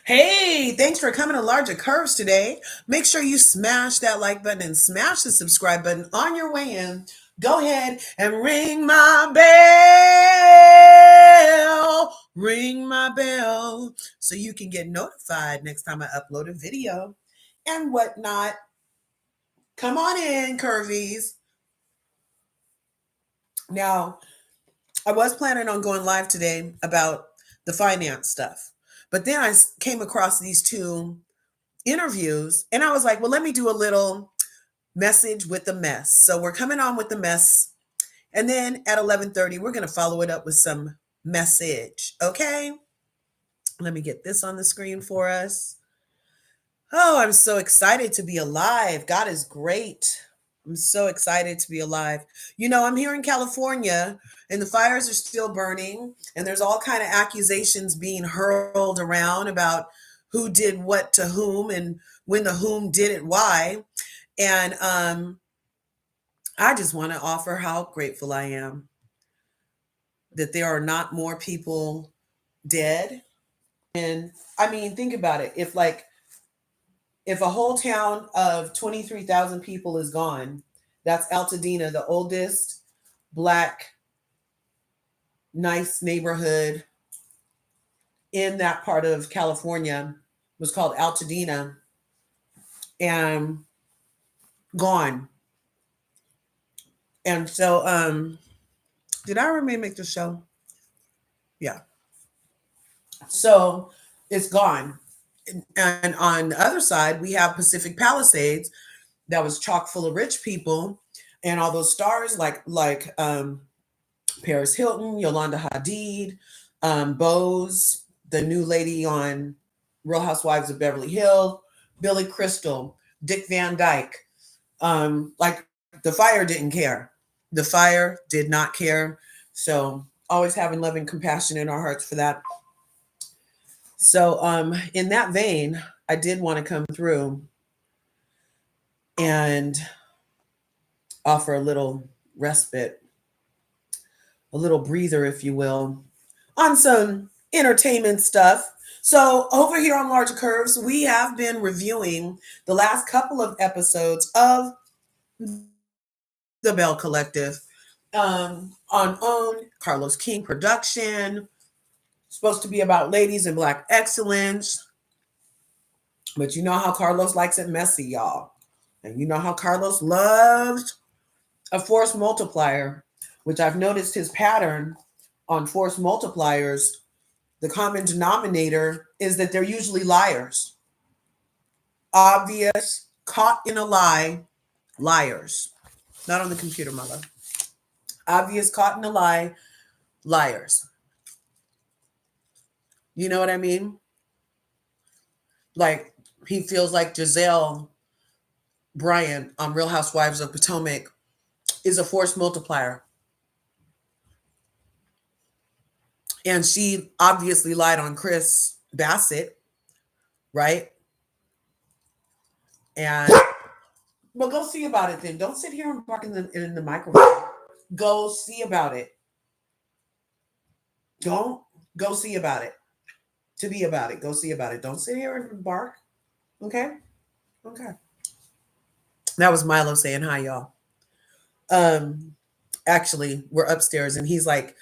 Hey, thanks for coming to LRGA Curves today. Make sure you smash that like button and smash the subscribe button on your way in. Go ahead and ring my bell. Ring my bell so you can get notified next time I upload a video and whatnot. Come on in, Curvies. Now, I was planning on going live today about the finance stuff, but then I came across these two interviews and I was like, well, let me do a little message with the mess. So we're coming on with the mess, and then at 11:30 we're going to follow it up with some message. Okay, let me get this on the screen for us. Oh, I'm so excited to be alive. God is great. I'm so excited to be alive. I'm here in California and the fires are still burning and there's all kind of accusations being hurled around about who did what to whom and when the whom did it why. And I just want to offer how grateful I am that there are not more people dead. And I mean, think about it. If a whole town of 23,000 people is gone, that's Altadena, the oldest Black, nice neighborhood in that part of California, was called Altadena, and gone. And so, did I remain make the show? Yeah. So it's gone. And on the other side, we have Pacific Palisades that was chock full of rich people and all those stars like Paris Hilton, Yolanda Hadid, Bose, the new lady on Real Housewives of Beverly Hills, Billy Crystal, Dick Van Dyke. Like the fire didn't care. The fire did not care. So always having love and compassion in our hearts for that. So in that vein, I did want to come through and offer a little respite, a little breather, if you will, on some entertainment stuff. So, over here on LRGA Curves, we have been reviewing the last couple of episodes of the Bell Collective on OWN, Carlos King production, supposed to be about ladies and Black excellence. But you know how Carlos likes it messy, y'all. And you know how Carlos loves a force multiplier, which I've noticed his pattern on force multipliers. The common denominator is that they're usually liars. Obvious, caught in a lie, liars. Not on the computer, my love. Obvious, caught in a lie, liars. You know what I mean? Like he feels like Giselle Bryant on Real Housewives of Potomac is a force multiplier. And she obviously lied on Chris Bassett, right? And well, go see about it then. Don't sit here and bark in the microphone. Go see about it. Don't go see about it. To be about it. Go see about it. Don't sit here and bark. Okay? Okay. That was Milo saying hi, y'all. Um, actually, we're upstairs and he's like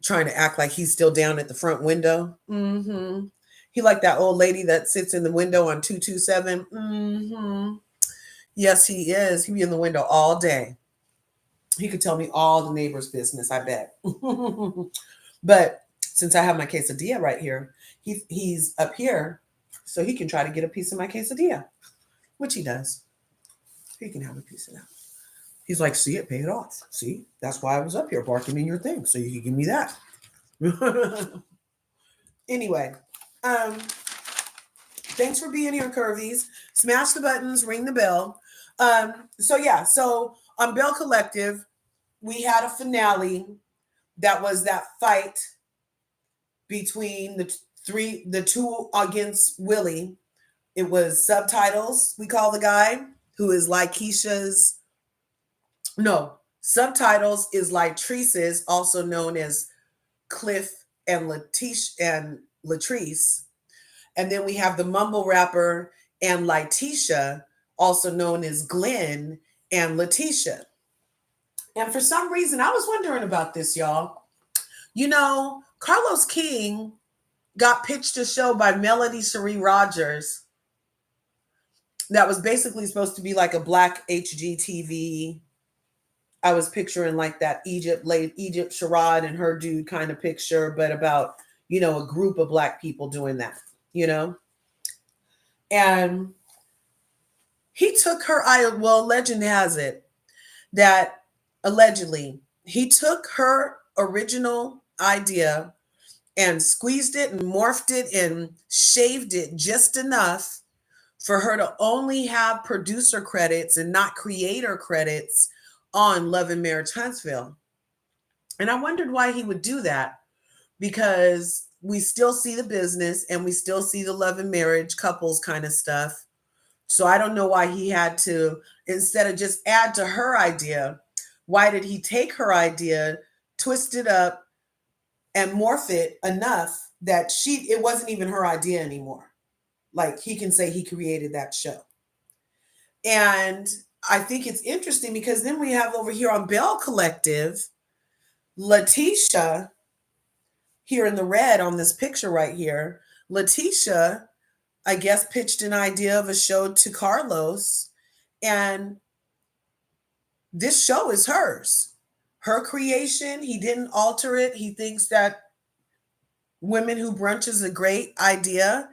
trying to act like he's still down at the front window. Mm-hmm. He like that old lady that sits in the window on 227. Mm-hmm. Yes, he is. He be in the window all day. He could tell me all the neighbors' business, I bet. But since I have my quesadilla right here, he's up here so he can try to get a piece of my quesadilla, which he does. He can have a piece of that. He's like, see it, pay it off. See, that's why I was up here barking in your thing, so you can give me that. Anyway, thanks for being here, Curvies. Smash the buttons, ring the bell. So on Bell Collective, we had a finale that was that fight between the two against Willie. It was Subtitles, we call the guy, who is Laikisha's. No, Subtitles is Latrice's, also known as Cliff and Latisha and Latrice. And then we have the mumble rapper and Latisha, also known as Glenn and Latisha. And for some reason, I was wondering about this, y'all. You know, Carlos King got pitched a show by Melody Cherie Rogers that was basically supposed to be like a black HGTV. I was picturing like that Egypt charade and her dude kind of picture, but about, a group of black people doing that, you know? And he took her, legend has it that allegedly he took her original idea and squeezed it and morphed it and shaved it just enough for her to only have producer credits and not creator credits on Love and Marriage Huntsville. And I wondered why he would do that, because we still see the business and we still see the love and marriage couples kind of stuff. So I don't know why he had to, instead of just add to her idea, why did he take her idea, twist it up, and morph it enough that it wasn't even her idea anymore? Like, he can say he created that show. And I think it's interesting because then we have over here on Bell Collective, Latisha, here in the red on this picture right here. Latisha, I guess, pitched an idea of a show to Carlos, and this show is hers. Her creation. He didn't alter it. He thinks that Women Who Brunch is a great idea.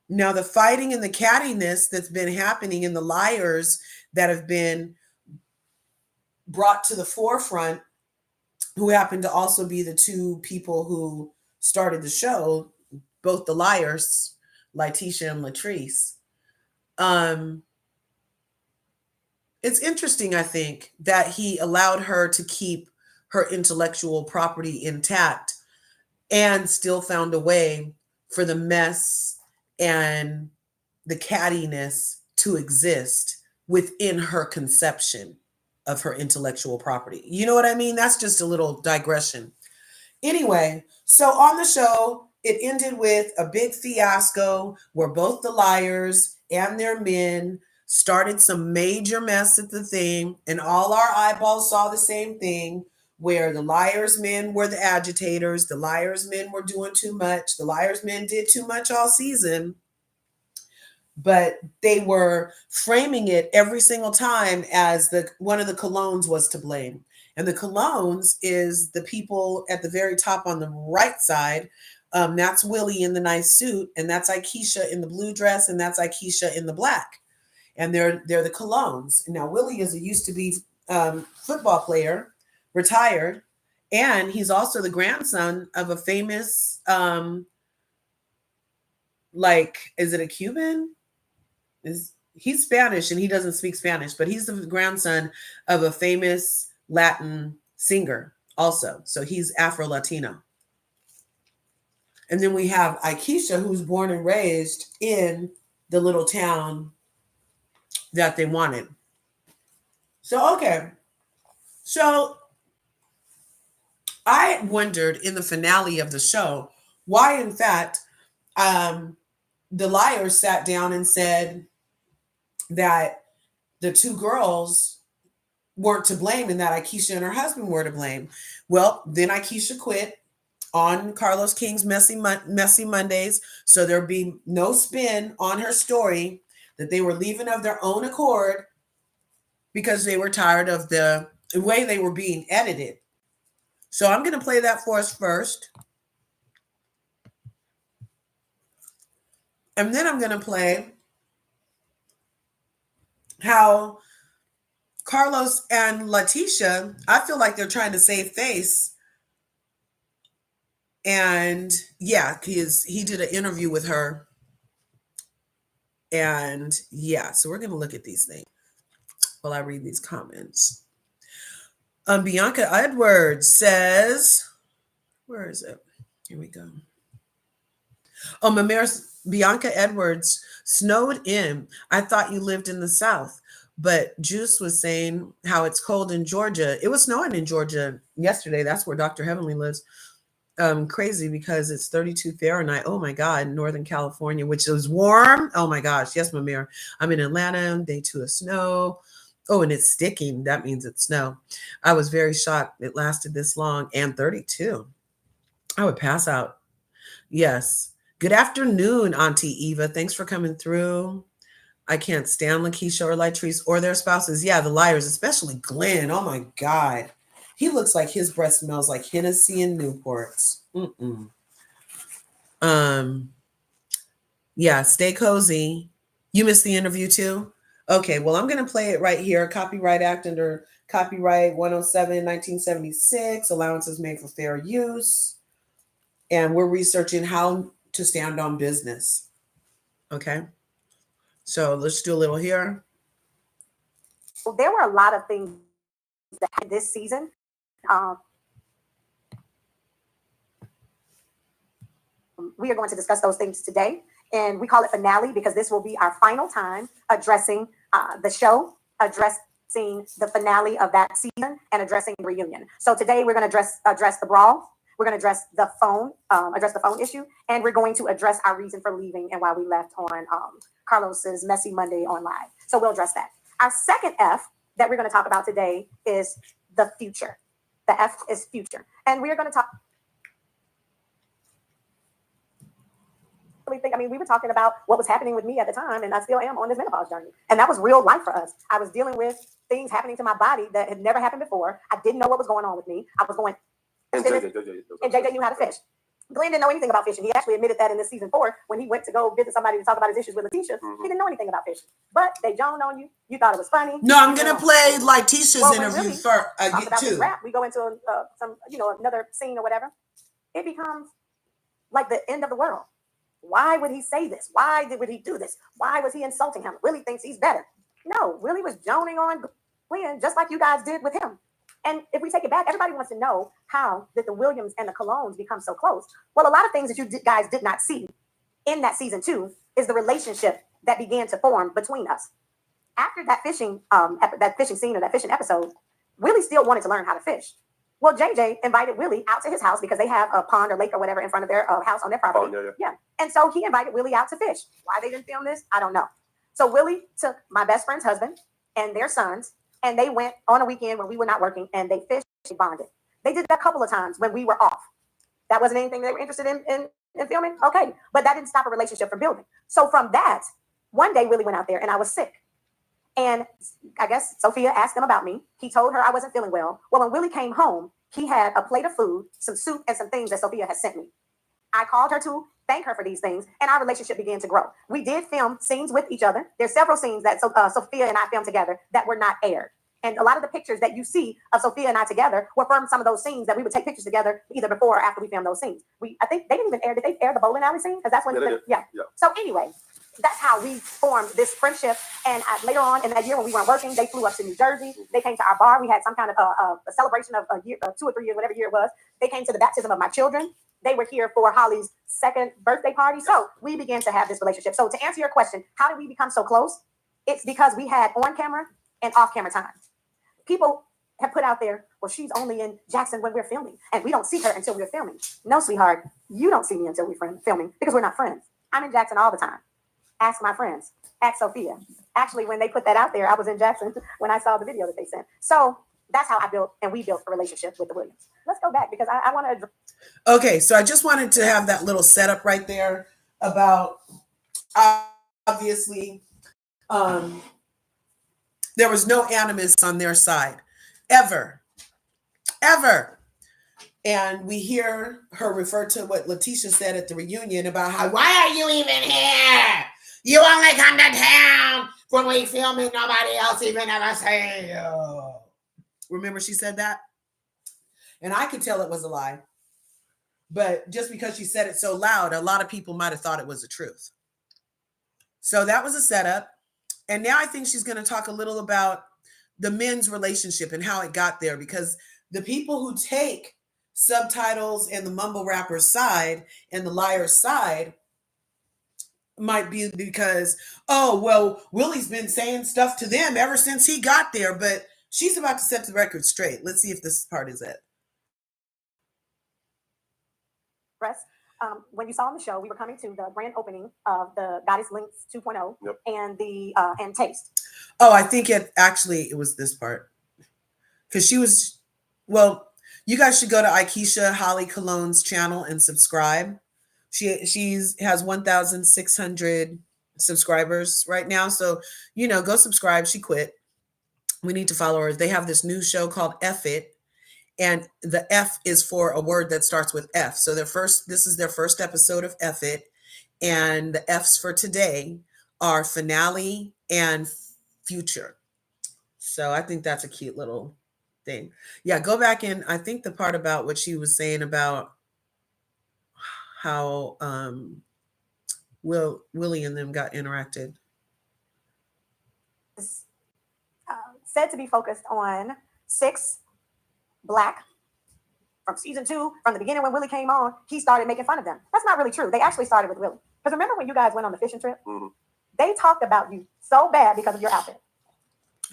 Now, the fighting and the cattiness that's been happening and the liars that have been brought to the forefront, who happen to also be the two people who started the show, both the liars, Latisha and Latrice. It's interesting, I think, that he allowed her to keep her intellectual property intact and still found a way for the mess and the cattiness to exist within her conception of her intellectual property. You know what I mean? That's just a little digression. Anyway, so on the show, it ended with a big fiasco where both the liars and their men started some major mess at the thing, and all our eyeballs saw the same thing, where the liars men were the agitators, the liars men were doing too much, the liars men did too much all season, but they were framing it every single time as one of the Colognes was to blame. And the Colognes is the people at the very top on the right side. That's Willie in the nice suit, and that's Aikisha in the blue dress, and that's Aikisha in the black. And they're the Colognes. Now, Willie used to be football player, retired, and he's also the grandson of a famous, is it a Cuban? He's Spanish and he doesn't speak Spanish, but he's the grandson of a famous Latin singer also. So he's Afro-Latino. And then we have Aikisha, who's born and raised in the little town that they wanted. So, okay. So I wondered in the finale of the show why, in fact, the liars sat down and said that the two girls weren't to blame and that Aikisha and her husband were to blame. Well, then Aikisha quit on Carlos King's Messy Mondays, so there'd be no spin on her story that they were leaving of their own accord because they were tired of the way they were being edited. So I'm going to play that for us first. And then I'm going to play how Carlos and Latisha, I feel like they're trying to save face. And yeah, he did an interview with her. And yeah, so we're going to look at these things while I read these comments. Bianca Edwards says, where is it? Here we go. Oh, Bianca Edwards, snowed in. I thought you lived in the South. But Juice was saying how it's cold in Georgia. It was snowing in Georgia yesterday. That's where Dr. Heavenly lives. crazy because it's 32 Fahrenheit. Oh my God, in Northern California, which is warm. Oh my gosh. Yes, Mamir. I'm in Atlanta, day 2 of snow. Oh, and it's sticking. That means it's snow. I was very shocked it lasted this long, and 32. I would pass out. Yes. Good afternoon, Auntie Eva. Thanks for coming through. I can't stand Lakeisha or Latrice or their spouses. Yeah, the liars, especially Glenn. Oh my God. He looks like his breath smells like Hennessy and Newports. Mm-mm. Um, yeah, stay cozy. You missed the interview too? Okay, well, I'm going to play it right here. Copyright Act under Copyright 107, 1976, allowances made for fair use. And we're researching how to stand on business. Okay, so let's do a little here. Well, there were a lot of things that this season. We are going to discuss those things today, and we call it finale because this will be our final time addressing the show, addressing the finale of that season, and addressing the reunion. So today we're going to address the brawl. We're going to address the phone issue, and we're going to address our reason for leaving and why we left on Carlos's Messy Monday on Live. So we'll address that. Our second F that we're going to talk about today is the future. The F is future, and we are going to talk. We were talking about what was happening with me at the time, and I still am on this menopause journey. And that was real life for us. I was dealing with things happening to my body that had never happened before. I didn't know what was going on with me. I was going. And JJ knew how to fish. Glenn didn't know anything about fishing. He actually admitted that in this season 4 when he went to go visit somebody to talk about his issues with Latisha. He didn't know anything about fishing. But they joned on you. You thought it was funny. No, I'm going to play Latisha's interview really, first. I get about to. This rap, we go into another scene or whatever. It becomes like the end of the world. Why would he say this? Would he do this? Why was he insulting him? Willie thinks he's better. No, Willie was joning on Glenn just like you guys did with him. And if we take it back, everybody wants to know how did the Williams and the Colognes become so close? Well, a lot of things that you guys did not see in that season 2 is the relationship that began to form between us. After that fishing scene or that fishing episode, Willie still wanted to learn how to fish. Well, JJ invited Willie out to his house because they have a pond or lake or whatever in front of their house on their property. Yeah. And so he invited Willie out to fish. Why they didn't film this, I don't know. So Willie took my best friend's husband and their sons, and they went on a weekend when we were not working, and they fished, they bonded. They did that a couple of times when we were off. That wasn't anything they were interested in filming? Okay. But that didn't stop a relationship from building. So from that, one day Willie went out there, and I was sick. And I guess Sophia asked him about me. He told her I wasn't feeling well. Well, when Willie came home, he had a plate of food, some soup, and some things that Sophia had sent me. I called her to thank her for these things, and our relationship began to grow. We did film scenes with each other. There's several scenes that Sophia and I filmed together that were not aired. And a lot of the pictures that you see of Sophia and I together were from some of those scenes that we would take pictures together either before or after we filmed those scenes. I think they didn't even air. Did they air the bowling alley scene? Because that's when. Yeah. So anyway. That's how we formed this friendship. And later on in that year when we weren't working, they flew up to New Jersey. They came to our bar. We had some kind of a celebration of a year, 2 or 3 years, whatever year it was. They came to the baptism of my children. They were here for Holly's 2nd birthday party. So we began to have this relationship. So to answer your question, how did we become so close? It's because we had on camera and off camera time. People have put out there, well, she's only in Jackson when we're filming, and we don't see her until we're filming. No, sweetheart, you don't see me until we're filming because we're not friends. I'm in Jackson all the time. Ask my friends. Ask Sophia. Actually, when they put that out there, I was in Jackson when I saw the video that they sent. So that's how we built a relationship with the Williams. Let's go back because I want to. Okay, so I just wanted to have that little setup right there about obviously there was no animus on their side ever. And we hear her refer to what Latisha said at the reunion about how, why are you even here? You only come to town when we film and nobody else even ever say you. Remember she said that? And I could tell it was a lie. But just because she said it so loud, a lot of people might have thought it was the truth. So that was a setup. And now I think she's going to talk a little about the men's relationship and how it got there, because the people who take subtitles and the mumble rapper's side and the liar's side might be because, oh, well, Willie's been saying stuff to them ever since he got there. But she's about to set the record straight. Let's see if this part is it. digress. When you saw on the show, we were coming to the grand opening of the Goddess Links 2.0 and the and Taste. Oh, I think it was this part. Because she was, well, you guys should go to Aikisha Holly Cologne's channel and subscribe. She's has 1,600 subscribers right now. So, go subscribe. She quit. We need to follow her. They have this new show called F It. And the F is for a word that starts with F. So this is their first episode of F It. And the F's for today are finale and future. So I think that's a cute little thing. Yeah, go back in. I think the part about what she was saying about how Willie and them got interacted. Said to be focused on 6 Black. From season 2, from the beginning when Willie came on, he started making fun of them. That's not really true. They actually started with Willie. Because remember when you guys went on the fishing trip? Mm-hmm. They talked about you so bad because of your outfit.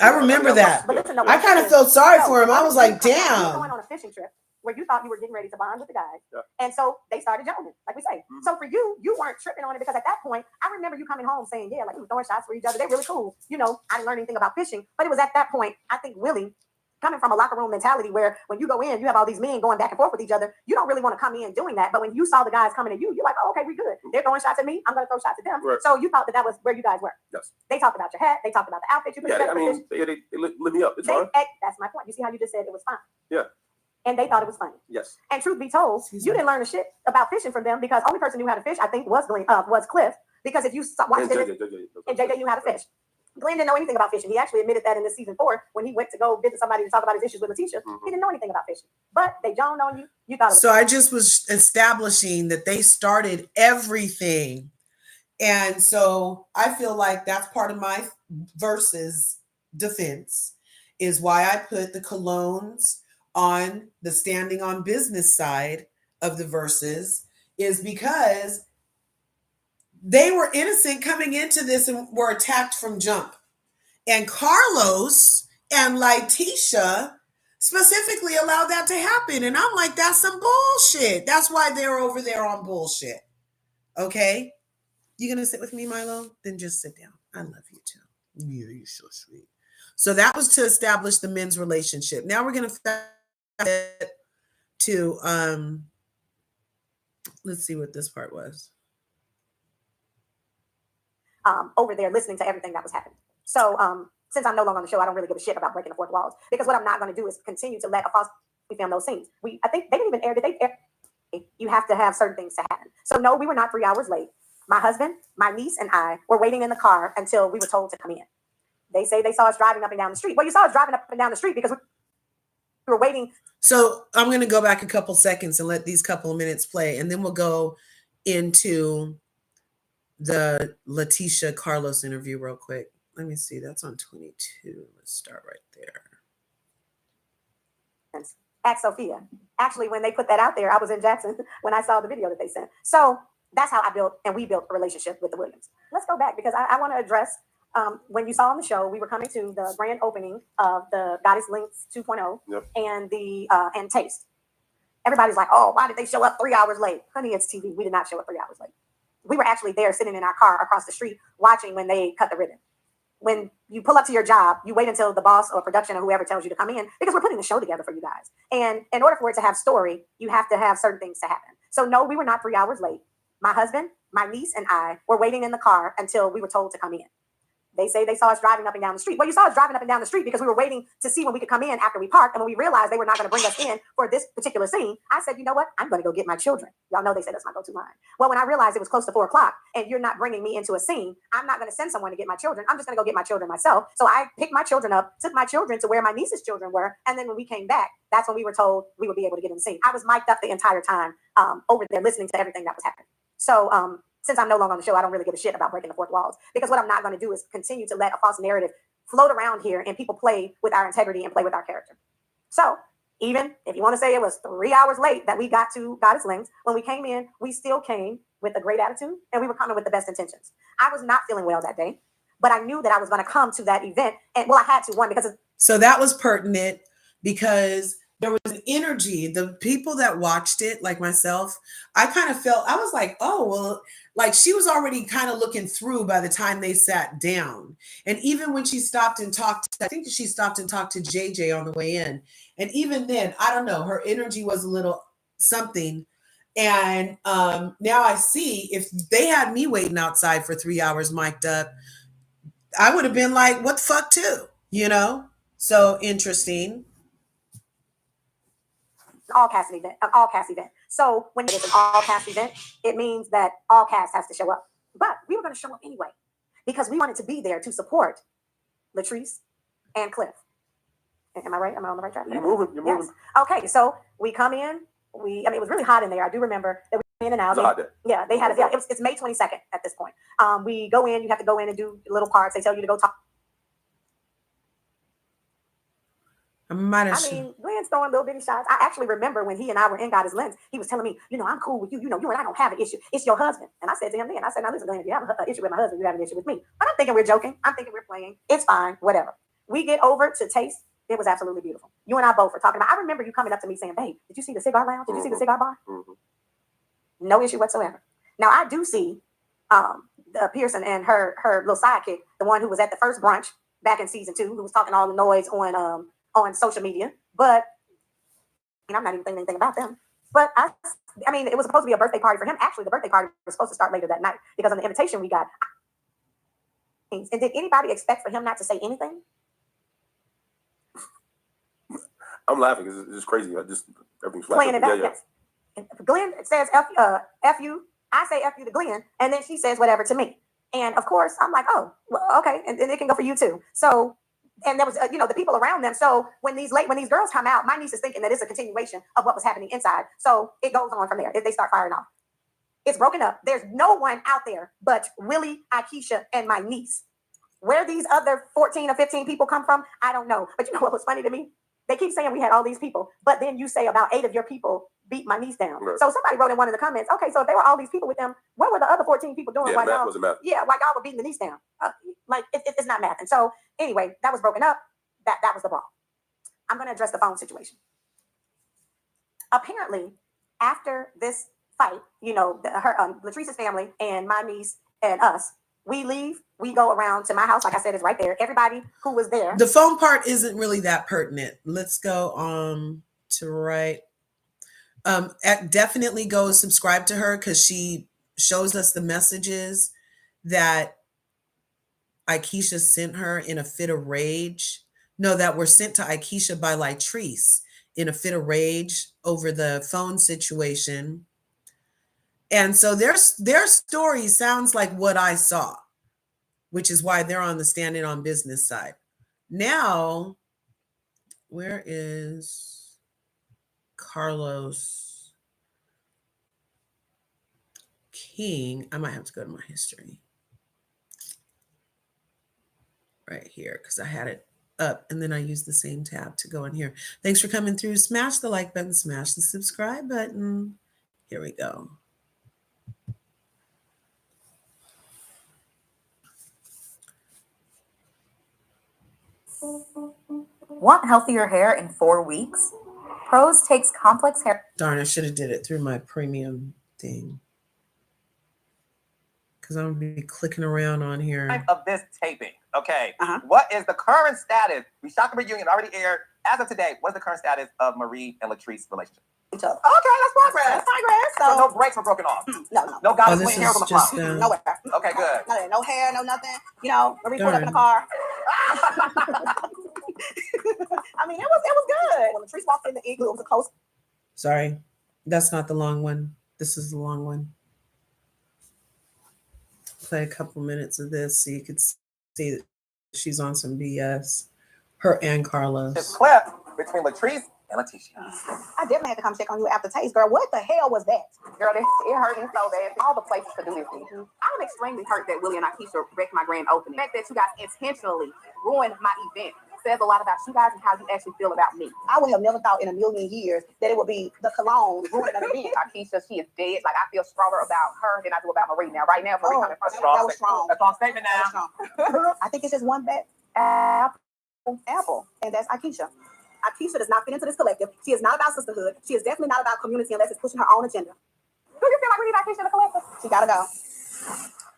I remember that. But listen, I kind of felt sorry for him. I was like, damn. You going on a fishing trip where you thought you were getting ready to bond with the guys. Yeah. And so they started joking, like we say. Mm-hmm. So for you weren't tripping on it because at that point, I remember you coming home saying, yeah, like we were throwing shots for each other. They're really cool. I didn't learn anything about fishing. But it was at that point, I think Willie, coming from a locker room mentality where when you go in, you have all these men going back and forth with each other. You don't really want to come in doing that. But when you saw the guys coming at you, you're like, oh, okay, we good. They're throwing shots at me. I'm going to throw shots at them. Right. So you thought that was where you guys were. Yes. They talked about your hat. They talked about the outfit you put together. They lit me up. It's fine. That's my point. You see how you just said it was fine. Yeah. And they thought it was funny. Yes. And truth be told, you didn't learn a shit about fishing from them because the only person who knew how to fish, I think, was Cliff. Because if you watched it, and JJ knew how to fish. Glenn didn't know anything about fishing. He actually admitted that in this season 4 when he went to go visit somebody to talk about his issues with Latisha. Mm-hmm. He didn't know anything about fishing. But they joned on you. You thought it was so I just was establishing that they started everything. And so I feel like that's part of my versus defense is why I put the Colognes on the standing on business side of the verses is because they were innocent coming into this and were attacked from jump. And Carlos and Latisha specifically allowed that to happen. And I'm like, that's some bullshit. That's why they're over there on bullshit. Okay? You gonna sit with me, Milo? Then just sit down. I love you too. Yeah, you're so sweet. So that was to establish the men's relationship. Now we're gonna to let's see what this part was. Over there listening to everything that was happening. So since I'm no longer on the show, I don't really give a shit about breaking the fourth walls because what I'm not going to do is continue to let a false film those scenes. I think they didn't even air. Did they air? You have to have certain things to happen. So no, we were not 3 hours late. My husband, my niece, and I were waiting in the car until we were told to come in. They say they saw us driving up and down the street. Well, you saw us driving up and down the street because we were waiting. So I'm going to go back a couple seconds and let these couple of minutes play, and then we'll go into the Latisha Carlos interview real quick. Let me see. That's on 22. Let's start right there. At Sophia. Actually, when they put that out there, I was in Jackson when I saw the video that they sent. So that's how we built a relationship with the Williams. Let's go back because I want to address when you saw on the show, we were coming to the grand opening of the Goddess Links 2.0 and the and Taste. Everybody's like, oh, why did they show up 3 hours late? Honey, it's TV. We did not show up 3 hours late. We were actually there sitting in our car across the street watching when they cut the ribbon. When you pull up to your job, you wait until the boss or production or whoever tells you to come in because we're putting the show together for you guys. And in order for it to have story, you have to have certain things to happen. So no, we were not 3 hours late. My husband, my niece, and I were waiting in the car until we were told to come in. They say they saw us driving up and down the street. Well, you saw us driving up and down the street because we were waiting to see when we could come in after we parked. And when we realized they were not going to bring us in for this particular scene, I said, you know what? I'm going to go get my children. Y'all know they said that's my go-to line. Well, when I realized it was close to 4 o'clock and you're not bringing me into a scene, I'm not going to send someone to get my children. I'm just going to go get my children myself. So I picked my children up, took my children to where my niece's children were. And then when we came back, that's when we were told we would be able to get in the scene. I was mic'd up the entire time over there listening to everything that was happening. So since I'm no longer on the show, I don't really give a shit about breaking the fourth walls because what I'm not going to do is continue to let a false narrative float around here and people play with our integrity and play with our character. So even if you want to say it was 3 hours late that we got to Goddess Links, when we came in, we still came with a great attitude and we were coming with the best intentions. I was not feeling well that day, but I knew that I was going to come to that event. And well, I had to, one, because so that was pertinent because there was an energy. The people that watched it, like myself, I kind of felt, I was like, oh, well, like she was already kind of looking through by the time they sat down. And even when she stopped and talked, I think she stopped and talked to JJ on the way in. And even then, I don't know, her energy was a little something. And now I see if they had me waiting outside for 3 hours mic'd up, I would have been like, what the fuck, too, you know? So interesting. All cast event, an all cast event. So when it is an all cast event, it means that all cast has to show up. But we were going to show up anyway because we wanted to be there to support Latrice and Cliff. Am I right? Am I on the right track? You're moving. You're moving. Okay, so we come in. It was really hot in there. I do remember that we came in and out. It's a hot day. Yeah, they had it. Yeah, it's May 22nd at this point. We go in. You have to go in and do little parts. They tell you to go talk. I mean, Glenn's throwing little bitty shots. I actually remember when he and I were in God is Lens, he was telling me, I'm cool with you. You and I don't have an issue. It's your husband. And I said to him then, now listen, Glenn, if you have an issue with my husband, you have an issue with me. But I'm thinking we're joking. I'm thinking we're playing. It's fine, whatever. We get over to taste. It was absolutely beautiful. You and I both were talking about, I remember you coming up to me saying, babe, did you see the cigar lounge? Did you see the cigar bar? Mm-hmm. No issue whatsoever. Now I do see Pearson and her little sidekick, the one who was at the first brunch back in season 2, who was talking all the noise on social media. But I'm not even thinking anything about them. But I mean, it was supposed to be a birthday party for him. Actually, the birthday party was supposed to start later that night because on the invitation we got. And did anybody expect for him not to say anything? I'm laughing because it's just crazy. Everything's playing it back. Yes. Glenn says F you. I say F you to Glenn, and then she says whatever to me. And of course, I'm like, oh, well, okay, and then it can go for you too. So. And there was, the people around them. So when these girls come out, my niece is thinking that it's a continuation of what was happening inside. So it goes on from there. If they start firing off, it's broken up. There's no one out there but Willie, Aikisha, and my niece. Where these other 14 or 15 people come from, I don't know. But you know what was funny to me? They keep saying we had all these people, but then you say about 8 of your people beat my niece down. Right. So somebody wrote in one of the comments, okay, so if there were all these people with them, what were the other 14 people doing? Yeah, math wasn't math. Yeah, while y'all were beating the niece down. It's not math. And so anyway, that was broken up. That was the brawl. I'm going to address the phone situation. Apparently, after this fight, Latrice's family and my niece and us, we leave. We go around to my house. Like I said, it's right there. Everybody who was there. The phone part isn't really that pertinent. Let's go to right. Definitely go subscribe to her because she shows us the messages that Aikisha sent her in a fit of rage. No, that were sent to Aikisha by Latrice in a fit of rage over the phone situation. And so their story sounds like what I saw, which is why they're on the Standing on Business side. Now, where is Carlos King? I might have to go to my history right here because I had it up and then I used the same tab to go in here. Thanks for coming through. Smash the like button, smash the subscribe button. Here we go. Want healthier hair in 4 weeks? Pros takes complex hair. Darn, I should have did it through my premium thing. Because I'm going to be clicking around on here. Of this taping, okay. What is the current status? We shot the reunion, already aired. As of today, what's the current status of Marie and Latrice's relationship? Okay, that's progress. So no breaks were broken off. No God is hairs on the just, floor. Nowhere. Okay, good. No hair, no nothing. Marie pulled up in the car. I mean, it was good. When Latrice walked in the igloo, it was a close. Sorry, that's not the long one. This is the long one. Play a couple minutes of this so you could see that she's on some BS. Her and Carlos. This clip between Latrice and Latisha. I definitely had to come check on you after taste, girl. What the hell was that? Girl, it hurt me so bad. All the places to do this. I'm extremely hurt that Willie and Aikisha wrecked my grand opening. The fact that you guys intentionally ruined my event says a lot about you guys and how you actually feel about me. I would have never thought in a million years that it would be the cologne ruining an event. Aikisha, she is dead. Like, I feel stronger about her than I do about Marie now. Right now, Marie coming first. That was strong. That's a strong statement now. I think it's just one bad apple, and that's Aikisha. Aikisha does not fit into this collective. She is not about sisterhood. She is definitely not about community unless it's pushing her own agenda. Do you feel like we need Aikisha in the collective? She gotta go.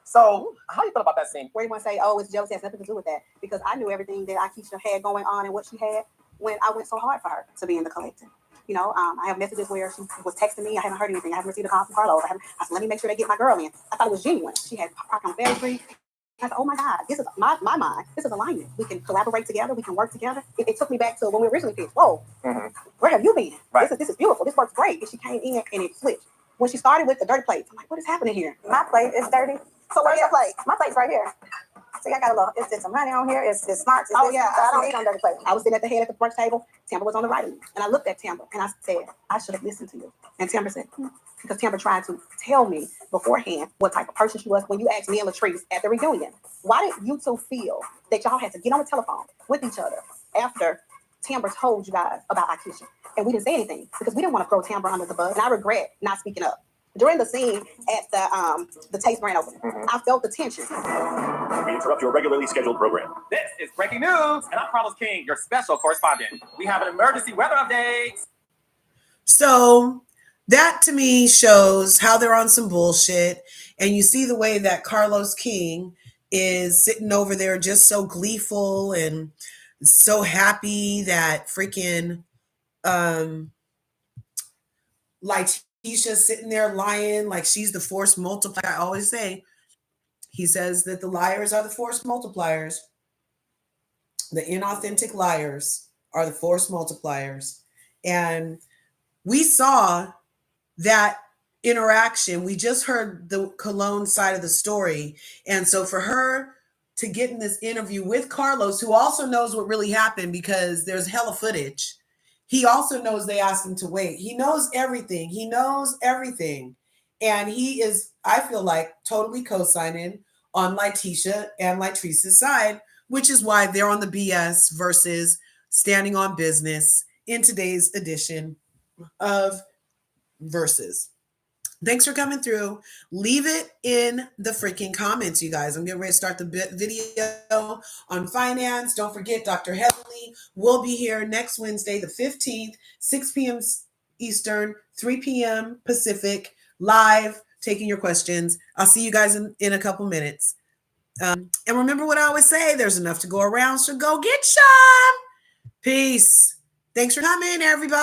So, how do you feel about that scene? Where you want to say, oh, it's jealousy, has nothing to do with that. Because I knew everything that Aikisha had going on and what she had when I went so hard for her to be in the collective. You know, I have messages where she was texting me. I haven't heard anything. I haven't received a call from Carlos. I said, let me make sure they get my girl in. I thought it was genuine. She had parked on Ferry Street. I said, oh my God, this is my mind. This is alignment. We can collaborate together. We can work together. It took me back to when we originally pitched. Whoa, where have you been? Right. This is beautiful. This works great. And she came in and it flipped. When she started with the dirty plates, I'm like, what is happening here? My plate is dirty. So where's your plate? My plate's right here. See, I got a little, it's some honey on here. It's smart. I don't eat on dirty plates. I was sitting at the head at the brunch table. Tamber was on the right of me. And I looked at Tamber and I said, I should have listened to you. And Tamber said, because Tamber tried to tell me beforehand what type of person she was. When you asked me and Latrice at the reunion, why did you two feel that y'all had to get on the telephone with each other after Tamber told you guys about Aikisha? And we didn't say anything because we didn't want to throw Tamber under the bus. And I regret not speaking up. During the scene at the Taste brand opening, I felt the tension. We interrupt your regularly scheduled program. This is breaking news, and I'm Carlos King, your special correspondent. We have an emergency weather update. So that to me shows how they're on some bullshit. And you see the way that Carlos King is sitting over there just so gleeful and so happy that freaking Latisha's sitting there lying like she's the force multiplier. I always say, he says that the liars are the force multipliers. The inauthentic liars are the force multipliers. And we saw that interaction. We just heard the Cologne side of the story. And so for her to get in this interview with Carlos, who also knows what really happened because there's hella footage. He also knows they asked him to wait. He knows everything. He knows everything. And he is, I feel like, totally co-signing on Latisha and Latrice's side, which is why they're on the BS versus standing on business in today's edition of Versus. Thanks for coming through. Leave it in the freaking comments, you guys. I'm getting ready to start the video on finance. Don't forget, Dr. Heavenly will be here next Wednesday, the 15th, 6 p.m. Eastern, 3 p.m. Pacific, live, taking your questions. I'll see you guys in a couple minutes. And remember what I always say, there's enough to go around, so go get some. Peace. Thanks for coming, everybody.